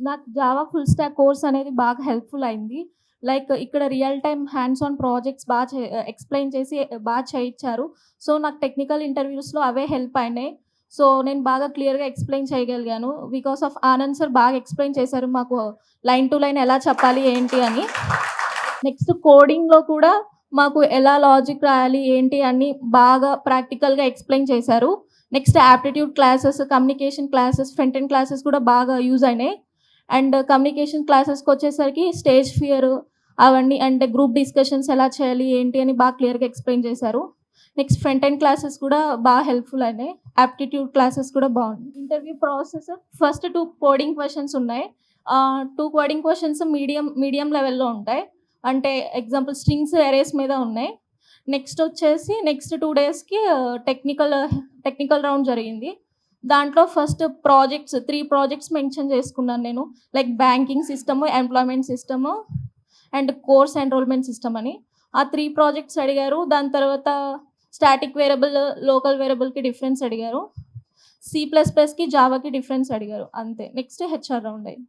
నాకు Java full stack course అనేది బాగా హెల్ప్‌ఫుల్ అయింది. లైక్ ఇక్కడ real time hands on projects explain చేసి చేయిచ్చారు. సో, నాకు టెక్నికల్ ఇంటర్వ్యూస్‌లో అవే హెల్ప్ అయినాయి. సో, నేను బాగా క్లియర్‌గా ఎక్స్‌ప్లెయిన్ చేయగలిగాను. బికాస్ ఆఫ్ ఆనంద్ సార్ బాగా ఎక్స్‌ప్లెయిన్ చేశారు మాకు లైన్ టు లైన్ ఎలా చెప్పాలి ఏంటి అని. నెక్స్ట్ కోడింగ్‌లో కూడా మాకు ఎలా లాజిక్ రాయాలి ఏంటి అని బాగా ప్రాక్టికల్‌గా ఎక్స్‌ప్లెయిన్ చేశారు. Next aptitude classes, communication classes, front end classes కూడా బాగా యూజ్ అయినాయి. అండ్ కమ్యూనికేషన్ క్లాసెస్‌కొచ్చేసరికి స్టేజ్ ఫియర్ అవన్నీ అంటే గ్రూప్ డిస్కషన్స్ ఎలా చేయాలి ఏంటి అని బాగా క్లియర్‌గా ఎక్స్‌ప్లెయిన్ చేశారు. నెక్స్ట్ ఫ్రంట్ ఎండ్ క్లాసెస్ కూడా బాగా హెల్ప్‌ఫుల్ అయినాయి. యాప్టిట్యూడ్ క్లాసెస్ కూడా బాగుంది. Interview process first 2 coding questions ఉన్నాయి. 2 కోడింగ్ క్వెషన్స్ మీడియం లెవెల్‌లో ఉంటాయి. అంటే ఎగ్జాంపుల్ స్ట్రింగ్స్, అరేస్ మీద ఉన్నాయి. నెక్స్ట్ 2 డేస్‌కి టెక్నికల్ రౌండ్ జరిగింది. దాంట్లో ఫస్ట్ 3 ప్రాజెక్ట్స్ మెన్షన్ చేసుకున్నాను నేను. Like banking system, employment system and course enrolment system అని. ఆ 3 ప్రాజెక్ట్స్ అడిగారు. దాని తర్వాత స్టాటిక్ వేరియబుల్, లోకల్ వేరియబుల్‌కి డిఫరెన్స్ అడిగారు. సి++కి, జావాకి డిఫరెన్స్ అడిగారు. అంతే. నెక్స్ట్ హెచ్ఆర్ రౌండ్ అయింది.